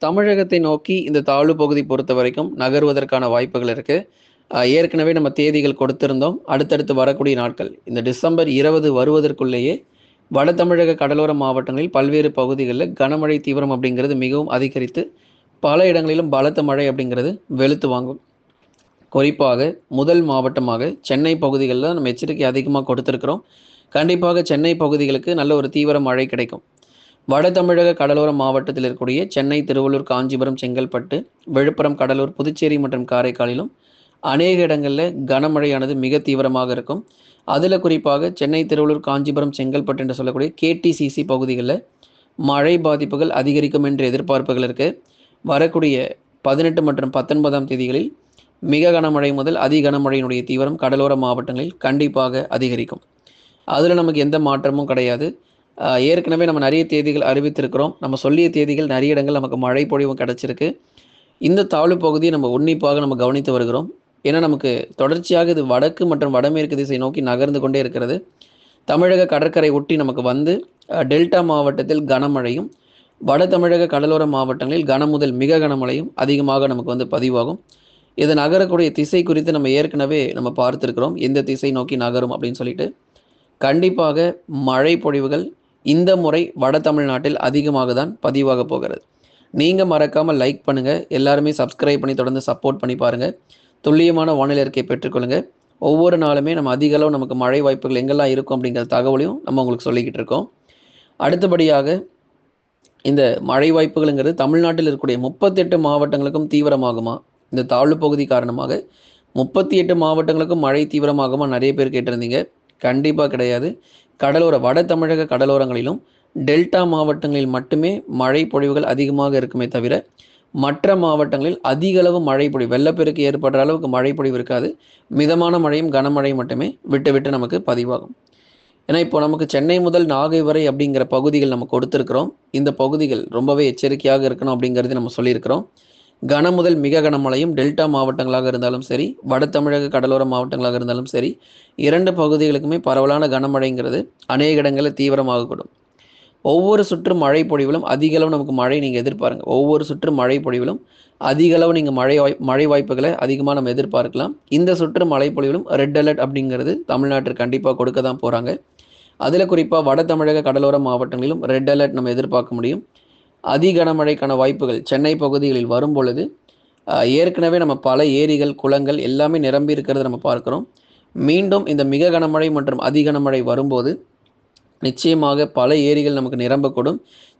தமிழகத்தை நோக்கி இந்த தாழ்வு பகுதி பொறுத்தவரைக்கும் நகர்வதற்கான வாய்ப்புகள் இருக்கு. ஏற்கனவே நம்ம தேதிகள் கொடுத்திருந்தோம். அடுத்தடுத்து வரக்கூடிய நாட்கள் இந்த டிசம்பர் 20 வருவதற்குள்ளேயே வட தமிழக கடலோர மாவட்டங்களில் பல்வேறு பகுதிகளில் கனமழை தீவிரம் அப்படிங்கிறது மிகவும் அதிகரித்து பல இடங்களிலும் பலத்த மழை அப்படிங்கிறது வெளுத்து வாங்கும். குறிப்பாக முதல் மாவட்டமாக சென்னை பகுதிகளில் நம்ம எச்சரிக்கை அதிகமாக கொடுத்திருக்கிறோம். கண்டிப்பாக சென்னை பகுதிகளுக்கு நல்ல ஒரு தீவிர மழை கிடைக்கும். வட தமிழக கடலோர மாவட்டத்தில் இருக்கக்கூடிய சென்னை, திருவள்ளூர், காஞ்சிபுரம், செங்கல்பட்டு, விழுப்புரம், கடலூர், புதுச்சேரி மற்றும் காரைக்காலிலும் அநேக இடங்களில் கனமழையானது மிக தீவிரமாக இருக்கும். அதில் குறிப்பாக சென்னை, திருவள்ளூர், காஞ்சிபுரம், செங்கல்பட்டு என்று சொல்லக்கூடிய கேடிசிசி பகுதிகளில் மழை பாதிப்புகள் அதிகரிக்கும் என்ற எதிர்பார்ப்புகள் இருக்கு. வரக்கூடிய 18 மற்றும் 19ஆம் தேதிகளில் மிக கனமழை முதல் அதி கனமழையினுடைய தீவிரம் கடலோர மாவட்டங்களில் கண்டிப்பாக அதிகரிக்கும். அதில் நமக்கு எந்த மாற்றமும் கிடையாது. ஏற்கனவே நம்ம நிறைய தேதிகள் அறிவித்திருக்கிறோம். நம்ம சொல்லிய தேதிகள் நிறைய இடங்கள் நமக்கு மழை பொழிவும் கிடச்சிருக்கு. இந்த தாழ்வு பகுதியை நம்ம உன்னிப்பாக நம்ம கவனித்து வருகிறோம். ஏன்னா நமக்கு தொடர்ச்சியாக இது வடக்கு மற்றும் வடமேற்கு திசை நோக்கி நகர்ந்து கொண்டே இருக்கிறது. தமிழக கடற்கரை ஒட்டி நமக்கு வந்து டெல்டா மாவட்டத்தில் கனமழையும், வட தமிழக கடலோர மாவட்டங்களில் கன முதல் மிக கனமழையும் அதிகமாக நமக்கு வந்து பதிவாகும். இது நகரக்கூடிய திசை குறித்து நம்ம ஏற்கனவே நம்ம பார்த்துருக்கிறோம். எந்த திசை நோக்கி நகரும் அப்படின்னு சொல்லிட்டு. கண்டிப்பாக மழை பொழிவுகள் இந்த முறை வட தமிழ்நாட்டில் அதிகமாக தான் பதிவாக போகிறது. நீங்கள் மறக்காமல் லைக் பண்ணுங்கள், எல்லாருமே சப்ஸ்கிரைப் பண்ணி தொடர்ந்து சப்போர்ட் பண்ணி பாருங்கள். துல்லியமான வானிலை அறிக்கையை பெற்றுக்கொள்ளுங்கள். ஒவ்வொரு நாளுமே நம்ம அதிக அளவு நமக்கு மழை வாய்ப்புகள் எங்கெல்லாம் இருக்கும் அப்படிங்கிற தகவலையும் நம்ம உங்களுக்கு சொல்லிக்கிட்டு இருக்கோம். அடுத்தபடியாக இந்த மழை வாய்ப்புகள்ங்கிறது தமிழ்நாட்டில் இருக்கக்கூடிய 38 மாவட்டங்களுக்கும் தீவிரமாகுமா? இந்த தாழ்வு பகுதி காரணமாக 38 மாவட்டங்களுக்கும் மழை தீவிரமாகுமா நிறைய பேர் கேட்டிருந்தீங்க. கண்டிப்பாக கிடையாது. வட தமிழக கடலோரங்களிலும் டெல்டா மாவட்டங்களில் மட்டுமே மழை பொழிவுகள் அதிகமாக இருக்குமே தவிர மற்ற மாவட்டங்களில் அதிக அளவு மழை பொழிவு, வெள்ளப்பெருக்கு ஏற்படுற அளவுக்கு மழை பொழிவு இருக்காது. மிதமான மழையும் கனமழையும் மட்டுமே விட்டு விட்டு நமக்கு பதிவாகும். ஏன்னா இப்போ நமக்கு சென்னை முதல் நாகை வரை அப்படிங்கிற பகுதிகள் நம்ம கொடுத்துருக்கிறோம். இந்த பகுதிகள் ரொம்பவே எச்சரிக்கையாக இருக்கணும் அப்படிங்கிறது நம்ம சொல்லியிருக்கிறோம். கன முதல் மிக கனமழையும் டெல்டா மாவட்டங்களாக இருந்தாலும் சரி, வட தமிழக கடலோர மாவட்டங்களாக இருந்தாலும் சரி, 2 பகுதிகளுக்குமே பரவலான கனமழைங்கிறது அநேக இடங்களில் தீவிரமாகக்கூடும். ஒவ்வொரு சுற்று மழை பொழிவிலும் அதிக அளவு நமக்கு மழை நீங்கள் எதிர்பாருங்க. ஒவ்வொரு சுற்று மழை பொழிவிலும் அதிக அளவு நீங்கள் மழை வாய்ப்புகளை அதிகமாக நம்ம எதிர்பார்க்கலாம். இந்த சுற்று மழை பொழிவிலும் ரெட் அலர்ட் அப்படிங்கிறது தமிழ்நாட்டிற்கு கண்டிப்பாக கொடுக்க தான் போகிறாங்க. அதில் குறிப்பாக வட தமிழக கடலோர மாவட்டங்களிலும் ரெட் அலர்ட் நம்ம எதிர்பார்க்க முடியும். அதி கனமழைக்கான வாய்ப்புகள் சென்னை பகுதிகளில் வரும் பொழுது ஏற்கனவே நம்ம பல ஏரிகள், குளங்கள் எல்லாமே நிரம்பி இருக்கிறத நம்ம பார்க்குறோம். மீண்டும் இந்த மிக கனமழை மற்றும் அதி கனமழை வரும்போது நிச்சயமாக பல ஏரிகள் நமக்கு நிரம்பக்கூடும்.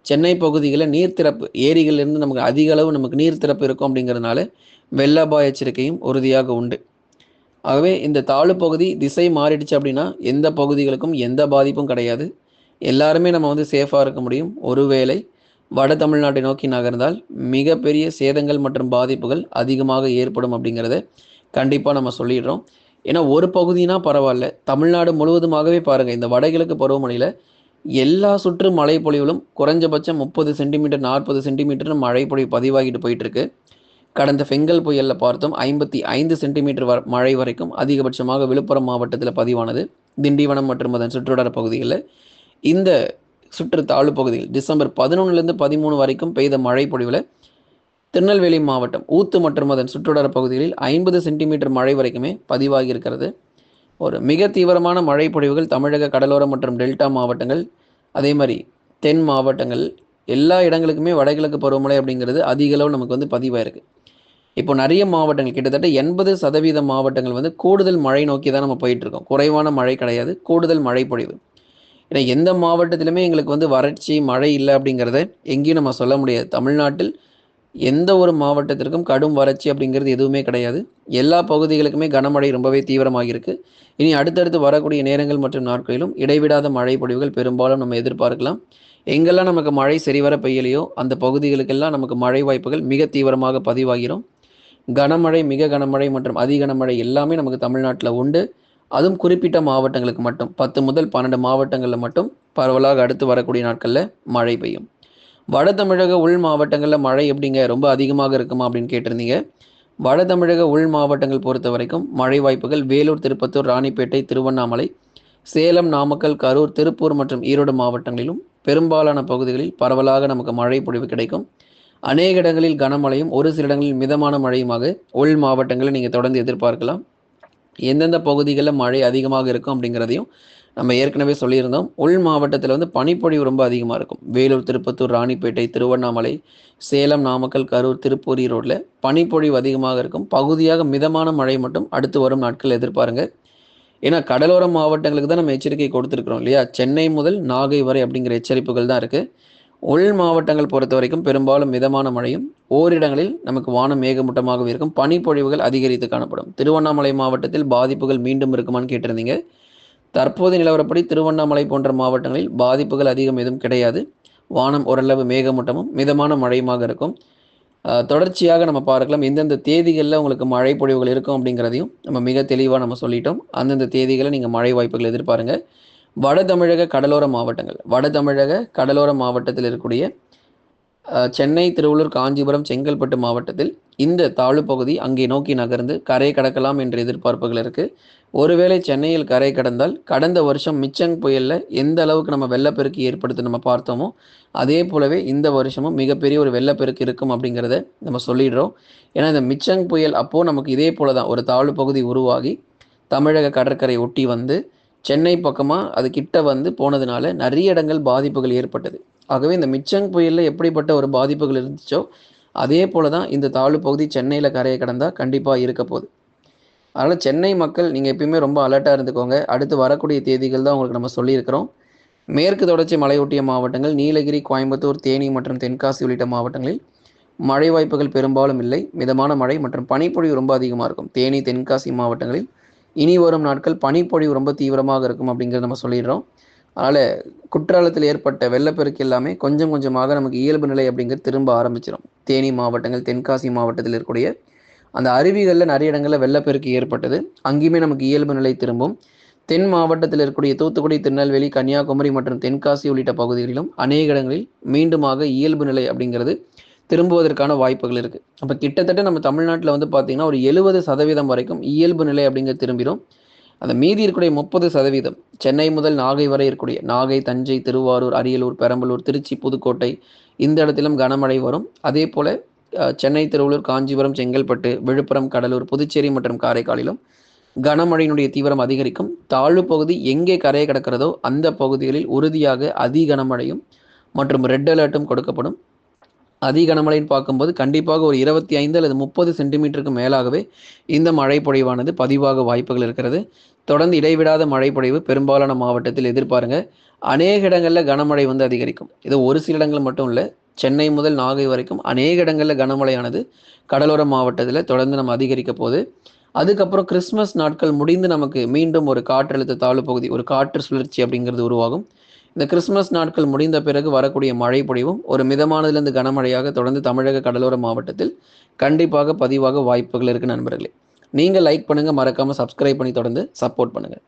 சென்னை பகுதிகளில் நீர் திறப்பு, ஏரிகளிலிருந்து நமக்கு அதிக அளவு நமக்கு நீர் திறப்பு இருக்கும் அப்படிங்கிறதுனால வெள்ள அபாய எச்சரிக்கையும் உறுதியாக உண்டு. ஆகவே இந்த தாழ்வு பகுதி திசை மாறிடுச்சு அப்படின்னா எந்த பகுதிகளுக்கும் எந்த பாதிப்பும் கிடையாது. எல்லாருமே நம்ம வந்து சேஃபாக இருக்க முடியும். ஒருவேளை வட தமிழ்நாட்டை நோக்கி நகர்ந்தால் மிகப்பெரிய சேதங்கள் மற்றும் பாதிப்புகள் அதிகமாக ஏற்படும் அப்படிங்கிறத கண்டிப்பாக நம்ம சொல்லிடுறோம். ஏன்னா ஒரு பகுதினா பரவாயில்ல, தமிழ்நாடு முழுவதுமாகவே பாருங்கள், இந்த வடகிழக்கு பருவமழையில் எல்லா சுற்று மழை பொழிவுகளும் குறைஞ்சபட்சம் 30 சென்டிமீட்டர் 40 சென்டிமீட்டர் மழை பொழிவு பதிவாகிட்டு போயிட்டு இருக்கு. கடந்த பெங்கல் புயலில் பார்த்தோம் 55 சென்டிமீட்டர் மழை வரைக்கும் அதிகபட்சமாக விழுப்புரம் மாவட்டத்தில் பதிவானது. திண்டிவனம் மற்றும் அதன் சுற்றுவட்டார பகுதிகளில் இந்த சுற்று தாழ்வு பகுதியில் டிசம்பர் 11லேருந்து 13 வரைக்கும் பெய்த மழை பொழிவில் திருநெல்வேலி மாவட்டம் ஊத்து மற்றும் அதன் சுற்றுவட்டார பகுதிகளில் 50 சென்டிமீட்டர் மழை வரைக்குமே பதிவாகி இருக்கிறது. ஒரு மிக தீவிரமான மழை பொழிவுகள் தமிழக கடலோரம் மற்றும் டெல்டா மாவட்டங்கள், அதே மாதிரி தென் மாவட்டங்கள் எல்லா இடங்களுக்குமே வடகிழக்கு பருவமழை அப்படிங்கிறது அதிக அளவு நமக்கு வந்து பதிவாயிருக்கு. இப்போ நிறைய மாவட்டங்கள் கிட்டத்தட்ட 80% மாவட்டங்கள் வந்து கூடுதல் மழை நோக்கி தான் நம்ம போயிட்டு இருக்கோம். குறைவான மழை கிடையாது, கூடுதல் மழை பொழிவு. ஏன்னா எந்த மாவட்டத்திலுமே எங்களுக்கு வந்து வறட்சி மழை இல்லை அப்படிங்கிறத எங்கேயும் நம்ம சொல்ல முடியாது. தமிழ்நாட்டில் எந்த ஒரு மாவட்டத்திற்கும் கடும் வறட்சி அப்படிங்கிறது எதுவுமே கிடையாது. எல்லா பகுதிகளுக்குமே கனமழை ரொம்பவே தீவிரமாக இருக்குது. இனி அடுத்தடுத்து வரக்கூடிய நேரங்கள் மற்றும் நாட்களிலும் இடைவிடாத மழை பொழிவுகள் பெரும்பாலும் நம்ம எதிர்பார்க்கலாம். எங்கெல்லாம் நமக்கு மழை சரிவர பெய்யலையோ அந்த பகுதிகளுக்கெல்லாம் நமக்கு மழை வாய்ப்புகள் மிக தீவிரமாக பதிவாகிறோம். கனமழை, மிக கனமழை மற்றும் அதி கனமழை எல்லாமே நமக்கு தமிழ்நாட்டில் உண்டு. அதுவும் குறிப்பிட்ட மாவட்டங்களுக்கு மட்டும் 10 முதல் 12 மாவட்டங்களில் மட்டும் பரவலாக அடுத்து வரக்கூடிய நாட்களில் மழை பெய்யும். வட தமிழக உள் மாவட்டங்களில் மழை எப்படிங்க ரொம்ப அதிகமாக இருக்குமா அப்படின்னு கேட்டிருந்தீங்க. வட தமிழக உள் மாவட்டங்கள் பொறுத்த வரைக்கும் மழை வாய்ப்புகள் வேலூர், திருப்பத்தூர், ராணிப்பேட்டை, திருவண்ணாமலை, சேலம், நாமக்கல், கரூர், திருப்பூர் மற்றும் ஈரோடு மாவட்டங்களிலும் பெரும்பாலான பகுதிகளில் பரவலாக நமக்கு மழை பொழிவு கிடைக்கும். அநேக இடங்களில் கனமழையும் ஒரு சில இடங்களில் மிதமான மழையுமாக உள் மாவட்டங்களில் நீங்கள் தொடர்ந்து எதிர்பார்க்கலாம். எந்தெந்த பகுதிகளில் மழை அதிகமாக இருக்கும் அப்படிங்கிறதையும் நம்ம ஏற்கனவே சொல்லியிருந்தோம். உள் மாவட்டத்தில் வந்து பனிப்பொழிவு ரொம்ப அதிகமாக இருக்கும். வேலூர், திருப்பத்தூர், ராணிப்பேட்டை, திருவண்ணாமலை, சேலம், நாமக்கல், கரூர், திருப்பூர், ஈரோட்டில் பனிப்பொழிவு அதிகமாக இருக்கும். பகுதியாக மிதமான மழை மட்டும் அடுத்து வரும் நாட்கள் எதிர்பாருங்க. ஏன்னா கடலோர மாவட்டங்களுக்கு தான் நம்ம எச்சரிக்கை கொடுத்துருக்குறோம் இல்லையா? சென்னை முதல் நாகை வரை அப்படிங்கிற எச்சரிப்புகள் தான் இருக்குது. உள் மாவட்டங்கள் பொறுத்த வரைக்கும் பெரும்பாலும் மிதமான மழையும் ஓரிடங்களில் நமக்கு வானம் மேகமூட்டமாகவே இருக்கும். பனிப்பொழிவுகள் அதிகரித்து காணப்படும். திருவண்ணாமலை மாவட்டத்தில் பாதிப்புகள் மீண்டும் இருக்குமான்னு கேட்டிருந்தீங்க. தற்போதைய நிலவரப்படி திருவண்ணாமலை போன்ற மாவட்டங்களில் பாதிப்புகள் அதிகம் எதுவும் கிடையாது. வானம் ஓரளவு மேகமூட்டமும் மிதமான மழையுமாக இருக்கும். தொடர்ச்சியாக நம்ம பார்க்கலாம் எந்தெந்த தேதிகளில் உங்களுக்கு மழை பொழிவுகள் இருக்கும் அப்படிங்கிறதையும் நம்ம மிக தெளிவாக நம்ம சொல்லிட்டோம். அந்தந்த தேதிகளை நீங்கள் மழை வாய்ப்புகள் எதிர்பாருங்க. வட தமிழக கடலோர மாவட்டங்கள், வட தமிழக கடலோர மாவட்டத்தில் இருக்கக்கூடிய சென்னை, திருவள்ளூர், காஞ்சிபுரம், செங்கல்பட்டு மாவட்டத்தில் இந்த தாழ்வு பகுதி அங்கே நோக்கி நகர்ந்து கரை கடக்கலாம் என்ற எதிர்பார்ப்புகள் இருக்குது. ஒருவேளை சென்னையில் கரை கடந்தால் கடந்த வருஷம் மிச்சங் புயலில் எந்த அளவுக்கு நம்ம வெள்ளப்பெருக்கு ஏற்படுத்தி நம்ம பார்த்தோமோ அதே போலவே இந்த வருஷமும் மிகப்பெரிய ஒரு வெள்ளப்பெருக்கு இருக்கும் அப்படிங்கிறத நம்ம சொல்லிடுறோம். ஏன்னா இந்த மிச்சங் புயல் அப்போது நமக்கு இதே போல தான் ஒரு தாழ்வு பகுதி உருவாகி தமிழக கடற்கரை ஒட்டி வந்து சென்னை பக்கமாக அது கிட்ட வந்து போனதுனால நிறைய இடங்கள் பாதிப்புகள் ஏற்பட்டது. ஆகவே இந்த மிச்சங் புயலில் எப்படிப்பட்ட ஒரு பாதிப்புகள் இருந்துச்சோ அதே போல தான் இந்த தாழ்வு பகுதி சென்னையில் கரையை கடந்தால் கண்டிப்பாக இருக்க போகுது. அதனால் சென்னை மக்கள் நீங்கள் எப்பயுமே ரொம்ப அலர்ட்டாக இருந்துக்கோங்க. அடுத்து வரக்கூடிய தேதிகள் தான் உங்களுக்கு நம்ம சொல்லியிருக்கிறோம். மேற்கு தொடர்ச்சி மலையொட்டிய மாவட்டங்கள் நீலகிரி, கோயம்புத்தூர், தேனி மற்றும் தென்காசி உள்ளிட்ட மாவட்டங்களில் மழை வாய்ப்புகள் பெரும்பாலும் இல்லை. மிதமான மழை மற்றும் பனிப்பொழிவு ரொம்ப அதிகமாக இருக்கும். தேனி, தென்காசி மாவட்டங்களில் இனி வரும் நாட்கள் பனிப்பொழிவு ரொம்ப தீவிரமாக இருக்கும் அப்படிங்கிறத நம்ம சொல்லிடுறோம். அதனால் குற்றாலத்தில் ஏற்பட்ட வெள்ளப்பெருக்கு எல்லாமே கொஞ்சம் கொஞ்சமாக நமக்கு இயல்பு நிலை அப்படிங்கிறது திரும்ப ஆரம்பிச்சிடும். தேனி மாவட்டங்கள், தென்காசி மாவட்டத்தில் இருக்கக்கூடிய அந்த அருவிகளில் நிறைய இடங்களில் வெள்ளப்பெருக்கு ஏற்பட்டது. அங்கேயுமே நமக்கு இயல்பு நிலை திரும்பும். தென் மாவட்டத்தில் இருக்கக்கூடிய தூத்துக்குடி, திருநெல்வேலி, கன்னியாகுமரி மற்றும் தென்காசி உள்ளிட்ட பகுதிகளிலும் அநேக இடங்களில் மீண்டுமாக இயல்பு நிலை அப்படிங்கிறது திரும்புவதற்கான வாய்ப்புகள் இருக்குது. அப்போ கிட்டத்தட்ட நம்ம தமிழ்நாட்டில் வந்து பார்த்திங்கன்னா ஒரு 70% வரைக்கும் இயல்பு நிலை அப்படிங்கிறது திரும்பிடும். அந்த மீதி இருக்கக்கூடிய 30% சென்னை முதல் நாகை வரை இருக்கக்கூடிய நாகை, தஞ்சை, திருவாரூர், அரியலூர், பெரம்பலூர், திருச்சி, புதுக்கோட்டை இந்த இடத்திலும் கனமழை வரும். அதே போல் சென்னை, திருவள்ளூர், காஞ்சிபுரம், செங்கல்பட்டு, விழுப்புரம், கடலூர், புதுச்சேரி மற்றும் காரைக்காலிலும் கனமழையினுடைய தீவிரம் அதிகரிக்கும். தாழ்வு பகுதி எங்கே கரையை கடக்கிறதோ அந்த பகுதிகளில் உறுதியாக அதி கனமழையும் மற்றும் ரெட் அலர்ட்டும் கொடுக்கப்படும். அதி கனமழைன்னு பார்க்கும்போது கண்டிப்பாக ஒரு 25 அல்லது 30 சென்டிமீட்டருக்கு மேலாகவே இந்த மழை பொழிவானது பதிவாக வாய்ப்புகள் இருக்கிறது. தொடர்ந்து இடைவிடாத மழை பொழிவு பெரும்பாலான மாவட்டத்தில் எதிர்பாருங்க. அநேக இடங்களில் கனமழை வந்து அதிகரிக்கும். இது ஒரு சில இடங்கள் மட்டும் இல்லை, சென்னை முதல் நாகை வரைக்கும் அநேக இடங்களில் கனமழையானது கடலோர மாவட்டத்தில் தொடர்ந்து நம்ம அதிகரிக்க போகுது. அதுக்கப்புறம் கிறிஸ்மஸ் நாட்கள் முடிந்து நமக்கு மீண்டும் ஒரு காற்றழுத்த தாழ்வு பகுதி, ஒரு காற்று சுழற்சி அப்படிங்கிறது உருவாகும். இந்த கிறிஸ்மஸ் நாட்கள் முடிந்த பிறகு வரக்கூடிய மழை பொழிவும் ஒரு மிதமானதிலிருந்து கனமழையாக தொடர்ந்து தமிழக கடலோர மாவட்டத்தில் கண்டிப்பாக பதிவாக வாய்ப்புகள் இருக்குது நண்பர்களே. நீங்கள் லைக் பண்ணுங்கள், மறக்காமல் சப்ஸ்கிரைப் பண்ணி தொடர்ந்து சப்போர்ட் பண்ணுங்கள்.